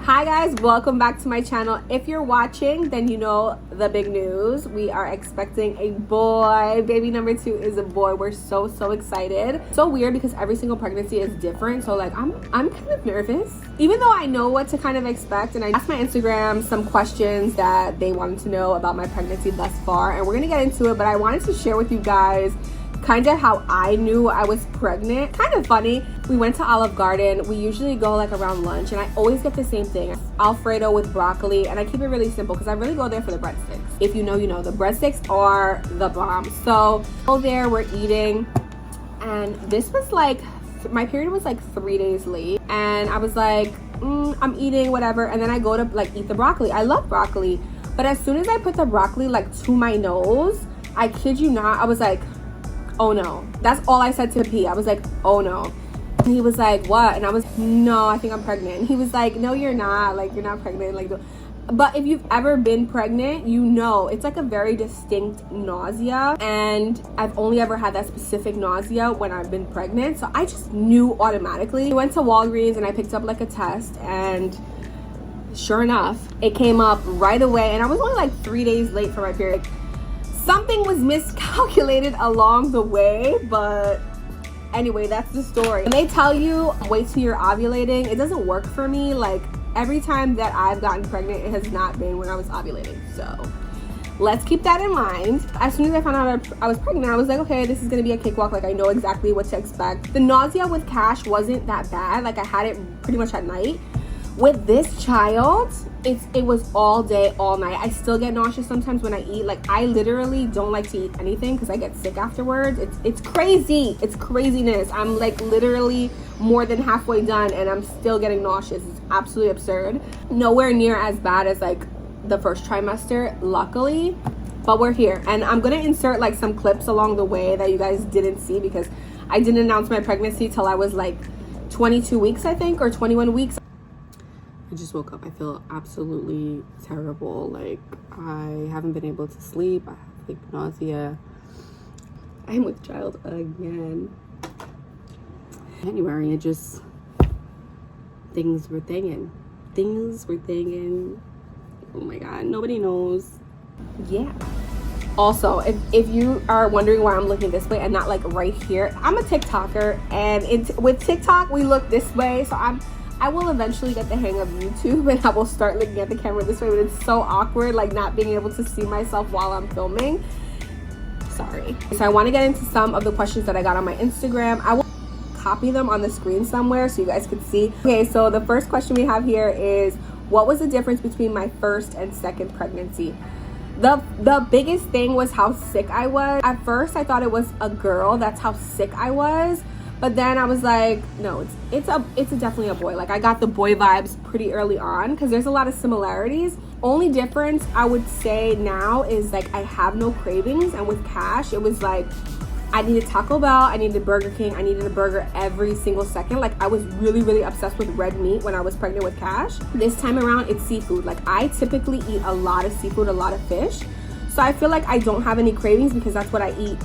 Hi guys, welcome back to my channel. If you're watching, then you know the big news. We are expecting a boy. Baby number 2 is a boy. We're so excited. So weird because every single pregnancy is different. So like I'm kind of nervous. Even though I know what to kind of expect, and I asked my Instagram some questions that they wanted to know about my pregnancy thus far, and we're gonna get into it, but I wanted to share with you guys kind of how I knew I was pregnant. Kind of funny. We went to Olive Garden. We usually go like around lunch, and I always get the same thing, Alfredo with broccoli, and I keep it really simple because I really go there for the breadsticks. If you know, you know. The breadsticks are the bomb. So go there, we're eating, and this was like, my period was like 3 days late, and I was like, I'm eating whatever, and then I go to like eat the broccoli. I love broccoli, but as soon as I put the broccoli like to my nose, I kid you not, I was like, oh no. That's all I said to P. I was like, oh no. And he was like, what? And I was, no, I think I'm pregnant. And he was like, no, you're not. Like, you're not pregnant. Like, but if you've ever been pregnant, you know it's like a very distinct nausea, and I've only ever had that specific nausea when I've been pregnant, so I just knew automatically. I went to Walgreens and I picked up like a test, and sure enough, it came up right away, and I was only like 3 days late for my period. Something was miscalculated along the way, but anyway, that's the story. When they tell you wait till you're ovulating, it doesn't work for me. Like, every time that I've gotten pregnant, it has not been when I was ovulating. So let's keep that in mind. As soon as I found out I was pregnant, I was like, okay, this is gonna be a cakewalk. Like, I know exactly what to expect. The nausea with Cash wasn't that bad. Like, I had it pretty much at night. With this child, it was all day, all night. I still get nauseous sometimes when I eat. Like, I literally don't like to eat anything because I get sick afterwards. It's crazy. It's craziness. I'm like literally more than halfway done and I'm still getting nauseous. It's absolutely absurd. Nowhere near as bad as like the first trimester, luckily, but we're here. And I'm gonna insert like some clips along the way that you guys didn't see because I didn't announce my pregnancy till I was like 22 weeks, I think, or 21 weeks. I just woke up. I feel absolutely terrible. Like, I haven't been able to sleep. I have like nausea. I'm with child again. January, it just, things were thinging. Oh my God, nobody knows. Yeah. Also, if you are wondering why I'm looking this way and not like right here, I'm a TikToker, and with TikTok, we look this way. So I will eventually get the hang of YouTube, and I will start looking at the camera this way, but it's so awkward, like not being able to see myself while I'm filming. Sorry. So I want to get into some of the questions that I got on my Instagram. I will copy them on the screen somewhere so you guys can see. Okay, so the first question we have here is, what was the difference between my first and second pregnancy? The biggest thing was how sick I was. At first, I thought it was a girl. That's how sick I was. But then I was like, no, it's definitely a boy. Like, I got the boy vibes pretty early on because there's a lot of similarities. Only difference I would say now is like I have no cravings, and with Cash, it was like I needed Taco Bell, I needed Burger King, I needed a burger every single second. Like, I was really obsessed with red meat when I was pregnant with Cash. This time around, it's seafood. Like, I typically eat a lot of seafood, a lot of fish. So I feel like I don't have any cravings because that's what I eat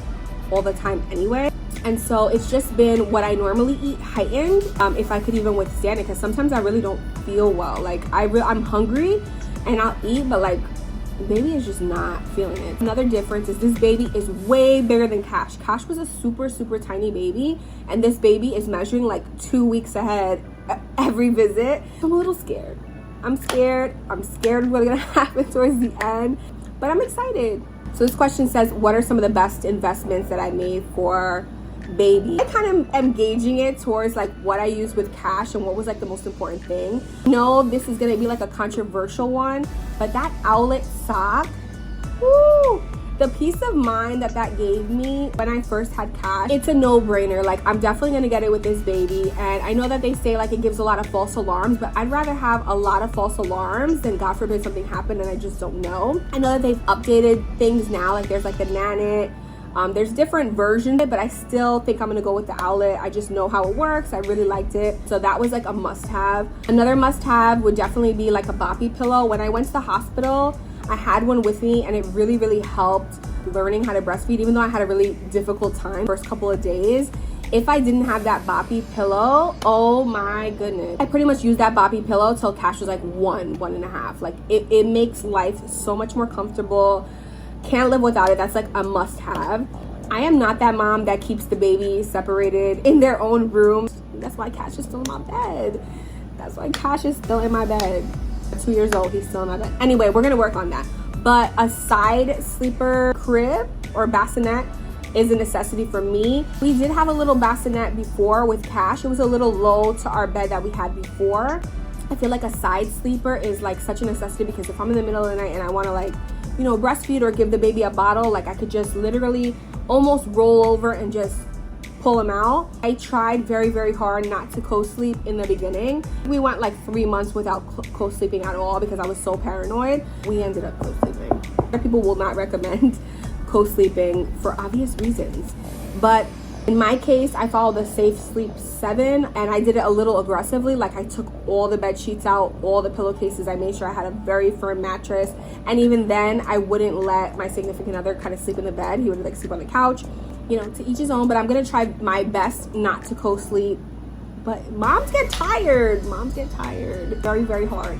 all the time anyway. And so it's just been what I normally eat heightened, if I could even withstand it, because sometimes I really don't feel well. Like, I'm hungry and I'll eat, but like baby is just not feeling it. Another difference is this baby is way bigger than Cash. Cash was a super tiny baby, and this baby is measuring like 2 weeks ahead every visit. I'm a little scared. I'm scared of what's gonna happen towards the end, but I'm excited. So this question says, what are some of the best investments that I made for baby? I kind of am gauging it towards like what I used with Cash and what was like the most important thing. No, this is gonna be like a controversial one, but that Owlet sock, woo, the peace of mind that gave me when I first had Cash, it's a no-brainer. Like, I'm definitely gonna get it with this baby, and I know that they say like it gives a lot of false alarms, but I'd rather have a lot of false alarms than, God forbid, something happened and I just don't know. I know that they've updated things now, like there's like the Nanit. There's different versions, but I still think I'm gonna go with the Owlet. I just know how it works. I really liked it. So that was like a must-have. Another must-have would definitely be like a boppy pillow. When I went to the hospital, I had one with me, and it really helped learning how to breastfeed. Even though I had a really difficult time first couple of days, If I didn't have that boppy pillow, oh my goodness. I pretty much used that boppy pillow till Cash was like 1.5. Like it makes life so much more comfortable. Can't live without it. That's like a must have. I am not that mom that keeps the baby separated in their own room. That's why Cash is still in my bed. That's why Cash is still in my bed. At 2 years old, he's still in my bed. Anyway, we're gonna work on that. But a side sleeper crib or bassinet is a necessity for me. We did have a little bassinet before with Cash. It was a little low to our bed that we had before. I feel like a side sleeper is like such a necessity because if I'm in the middle of the night and I want to like, you know, breastfeed or give the baby a bottle, like I could just literally almost roll over and just pull him out. I tried very, very hard not to co-sleep in the beginning. We went like 3 months without co-sleeping at all because I was so paranoid. We ended up co-sleeping. People will not recommend co-sleeping for obvious reasons, but in my case I followed the Safe Sleep 7 and I did it a little aggressively. Like I took all the bed sheets out, all the pillowcases. I made sure I had a very firm mattress, and even then I wouldn't let my significant other kind of sleep in the bed. He would like sleep on the couch, you know, to each his own. But I'm gonna try my best not to co-sleep. But moms get tired. Very, very hard.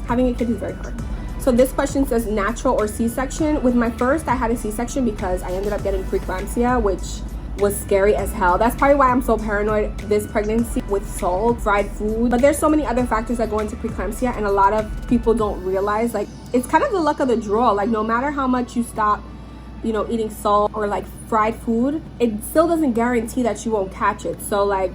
Having a kid is very hard. So this question says natural or C-section. With my first, I had a C-section because I ended up getting preeclampsia, which was scary as hell. That's probably why I'm so paranoid this pregnancy with salt, fried food. But there's so many other factors that go into preeclampsia, and a lot of people don't realize, like, it's kind of the luck of the draw. Like, no matter how much you stop, you know, eating salt or like fried food, it still doesn't guarantee that you won't catch it. So like,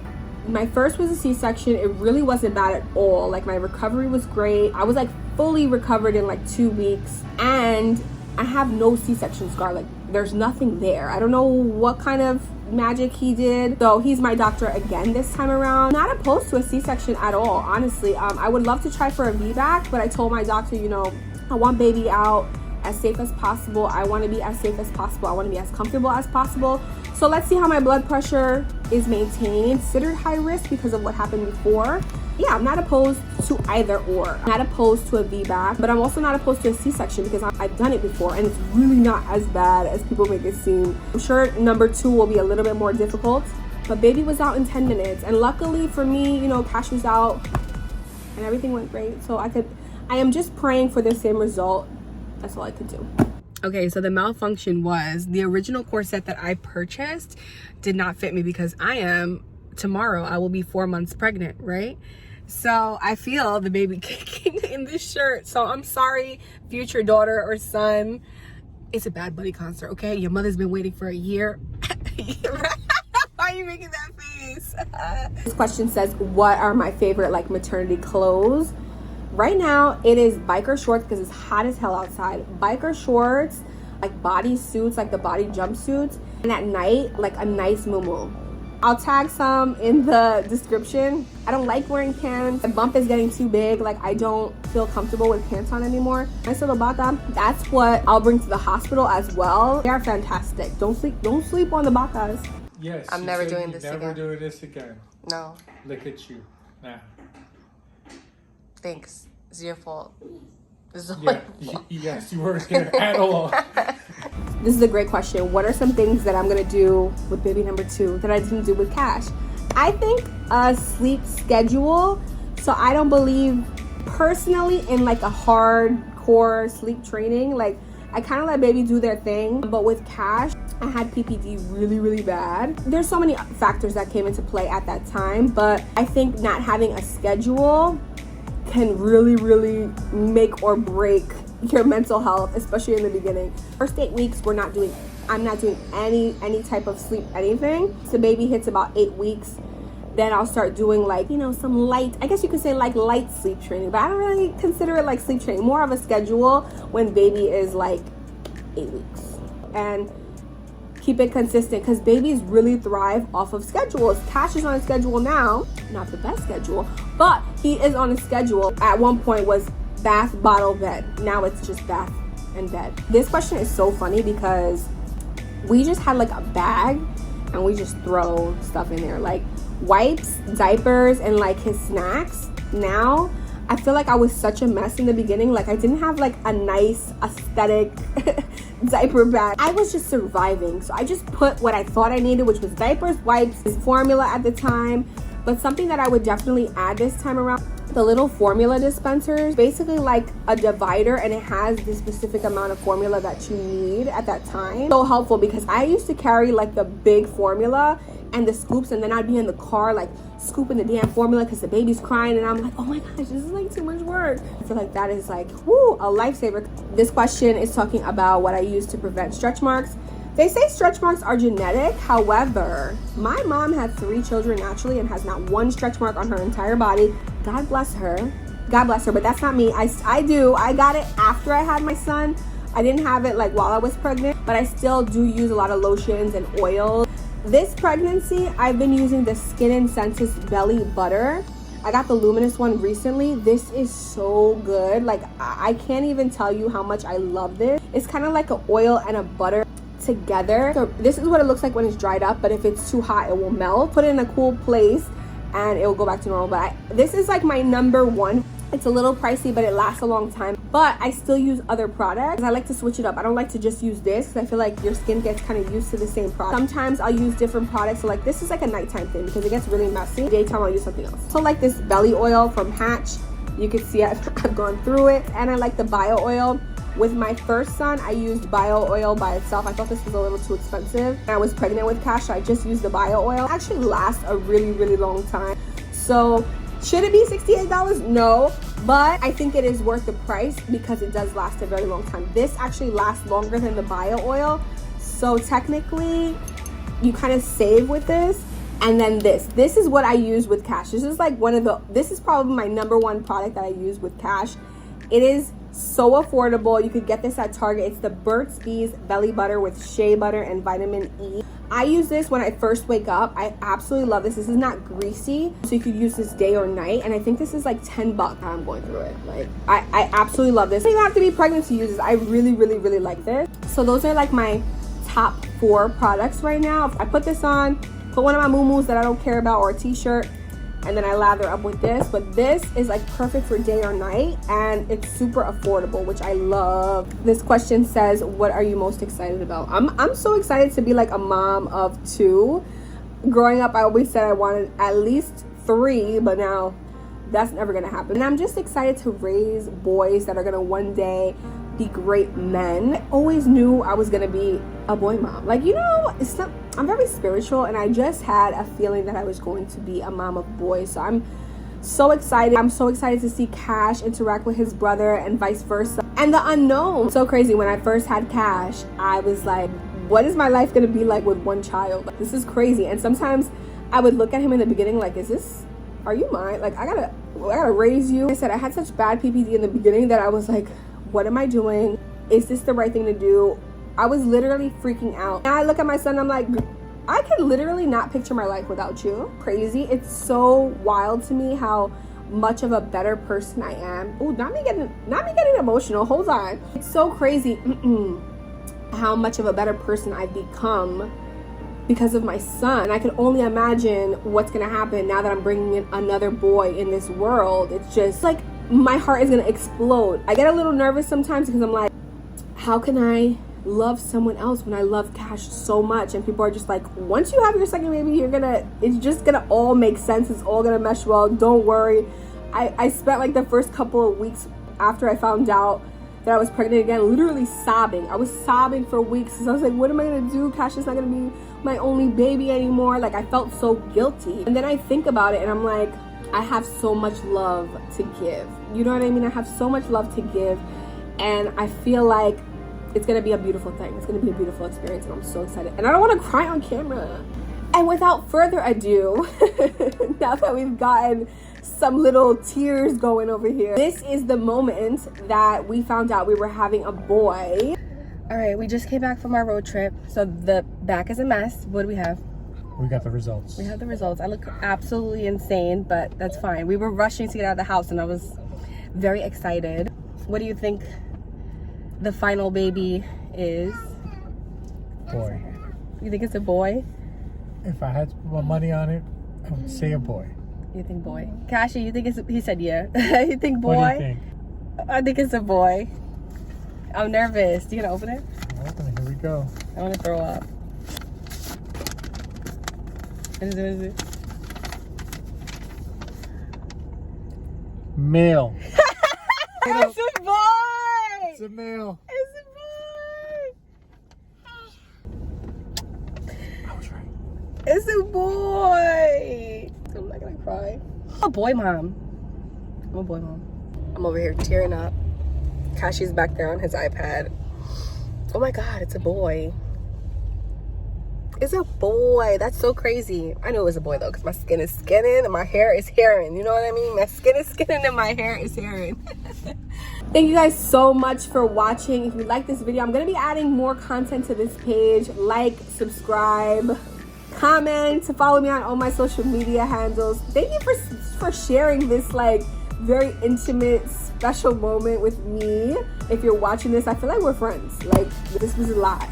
my first was a C-section. It really wasn't bad at all. Like my recovery was great. I was like fully recovered in like 2 weeks, and I have no C-section scar. Like there's nothing there. I don't know what kind of magic he did. So he's my doctor again this time around. Not opposed to a C-section at all, honestly. I would love to try for a VBAC, but I told my doctor, you know, I want baby out as safe as possible. I want to be as safe as possible. I want to be as comfortable as possible. So let's see how my blood pressure is maintained. Considered high risk because of what happened before. Yeah, I'm not opposed to either or. I'm not opposed to a VBAC, but I'm also not opposed to a C-section because I've done it before and it's really not as bad as people make it seem. I'm sure number 2 will be a little bit more difficult, but baby was out in 10 minutes. And luckily for me, you know, Cash was out and everything went great. So I am just praying for the same result. That's all I could do. Okay, so the malfunction was the original corset that I purchased did not fit me because tomorrow I will be 4 months pregnant, right? So I feel the baby kicking in this shirt. So I'm sorry, future daughter or son. It's a Bad Bunny concert, okay? Your mother's been waiting for a year. Why are you making that face? This question says, what are my favorite like maternity clothes? Right now, it is biker shorts because it's hot as hell outside. Biker shorts, like body suits, like the body jumpsuits. And at night, like a nice muumuu. I'll tag some in the description. I don't like wearing pants. The bump is getting too big. Like I don't feel comfortable with pants on anymore. Nice little bata. That's what I'll bring to the hospital as well. They are fantastic. Don't sleep on the batas. Yes. I'm never doing this again. Never doing this again. No. Look at you. Nah. Thanks. It's your fault. Yes, you weren't here at all. This is a great question. What are some things that I'm gonna do with baby number 2 that I didn't do with Cash? I think a sleep schedule. So I don't believe personally in like a hardcore sleep training. Like I kind of let baby do their thing, but with Cash, I had PPD really, really bad. There's so many factors that came into play at that time, but I think not having a schedule can really, really make or break your mental health, especially in the beginning. First 8 weeks, I'm not doing any type of sleep anything. So baby hits about 8 weeks, then I'll start doing like, you know, some light, I guess you could say like light sleep training, but I don't really consider it like sleep training, more of a schedule when baby is like 8 weeks. And keep it consistent because babies really thrive off of schedules. Cash is on a schedule now, not the best schedule, but he is on a schedule. At one point was bath, bottle, bed. Now it's just bath and bed. This question is so funny because we just had like a bag and we just throw stuff in there, like wipes, diapers, and like his snacks. Now I feel like I was such a mess in the beginning. Like I didn't have like a nice aesthetic diaper bag. I was just surviving, so I just put what I thought I needed, which was diapers, wipes, formula at the time. But something that I would definitely add this time around, the little formula dispensers, basically like a divider, and it has the specific amount of formula that you need at that time. So helpful, because I used to carry like the big formula and the scoops, and then I'd be in the car like scooping the damn formula because the baby's crying, and I'm like, oh my gosh, this is like too much work. I feel like that is like, whoo, a lifesaver. This question is talking about what I use to prevent stretch marks. They say stretch marks are genetic. However, my mom had 3 children naturally and has not one stretch mark on her entire body. God bless her. God bless her. But that's not me. I got it after I had my son. I didn't have it like while I was pregnant, but I still do use a lot of lotions and oils. This pregnancy, I've been using the Skin and Senses Belly Butter. I got the luminous one recently. This is so good. Like, I can't even tell you how much I love this. It's kind of like an oil and a butter together. So this is what it looks like when it's dried up, but if it's too hot, it will melt. Put it in a cool place and it will go back to normal. But this is like my number one. It's a little pricey, but it lasts a long time. But I still use other products. I like to switch it up. I don't like to just use this because I feel like your skin gets kind of used to the same product. Sometimes I'll use different products. So like this is like a nighttime thing because it gets really messy. Daytime I'll use something else. So like this belly oil from Hatch. You can see I've gone through it. And I like the bio oil. With my first son, I used bio oil by itself. I thought this was a little too expensive. I was pregnant with Cash, so I just used the bio oil. It actually lasts a really, really long time. So should it be $68? No, but I think it is worth the price because it does last a very long time. This actually lasts longer than the bio oil. So technically, you kind of save with this. And then this is what I use with Cash. This is like this is probably my number one product that I use with Cash. It is so affordable. You could get this at Target. It's the Burt's Bees Belly Butter with shea butter and vitamin E. I use this when I first wake up. I absolutely love this. This is not greasy, so you could use this day or night. And I think this is like $10. I'm going through it. Like I absolutely love this. You don't have to be pregnant to use this. I really, really, really like this. So those are like my top 4 products right now. I put this on, put one of my muumuus that I don't care about, or a t-shirt, and then I lather up with this. But this is like perfect for day or night, and it's super affordable, which I love. This question says, what are you most excited about? I'm so excited to be like a mom of 2. Growing up, I always said I wanted at least 3, but now that's never gonna happen. And I'm just excited to raise boys that are gonna one day be great men. I always knew I was gonna be a boy mom. Like, you know, I'm very spiritual, and I just had a feeling that I was going to be a mom of boys. So I'm so excited. I'm so excited to see Cash interact with his brother and vice versa. And the unknown. So crazy. When I first had Cash, I was like, what is my life gonna be like with one child? Like, this is crazy. And sometimes I would look at him in the beginning like, are you mine? Like, I gotta raise you. I said I had such bad PPD in the beginning that I was like, what am I doing? Is this the right thing to do? I was literally freaking out. And I look at my son, I'm like, I can literally not picture my life without you. Crazy. It's so wild to me how much of a better person I am. Oh, not me getting emotional. Hold on. It's so crazy how much of a better person I've become because of my son. I can only imagine what's gonna happen now that I'm bringing in another boy in this world. It's just like my heart is gonna explode. I get a little nervous sometimes because I'm like, how can I love someone else when I love Cash so much? And people are just like, once you have your second baby, it's just gonna all make sense. It's all gonna mesh well. Don't worry. I spent like the first couple of weeks after I found out that I was pregnant again, literally sobbing. I was sobbing for weeks because I was like, what am I gonna do? Cash is not gonna be my only baby anymore. Like, I felt so guilty. And then I think about it and I'm like, I have so much love to give. You know what I mean? I have so much love to give, and I feel like it's gonna be a beautiful thing. It's gonna be a beautiful experience, and I'm so excited. And I don't wanna cry on camera. And without further ado, now that we've gotten some little tears going over here, this is the moment that we found out we were having a boy. All right, we just came back from our road trip, so the back is a mess. What do we have? We got the results. We have the results. I look absolutely insane, but that's fine. We were rushing to get out of the house, and I was very excited. What do you think the final baby is? Boy. You think it's a boy? If I had to put my money on it, I would say a boy. You think boy? Kashi, you think he said yeah. You think boy? What do you think? I think it's a boy. I'm nervous. You gonna open it? Open Go. I want to throw up. What is it? Male. It's a boy! It's a male. It's a boy! I was right. It's a boy! I'm not gonna cry. I'm a boy mom. I'm a boy mom. I'm over here tearing up. Kashi's back there on his iPad. Oh my god, it's a boy. It's a boy. That's so crazy. I knew it was a boy though, because my skin is skinning and my hair is hairing. You know what I mean? My skin is skinning and my hair is hairing. Thank you guys so much for watching. If you like this video, I'm going to be adding more content to this page. Like, subscribe, comment, follow me on all my social media handles. Thank you for sharing this like very intimate, special moment with me. If you're watching this, I feel like we're friends. Like, this was a lot.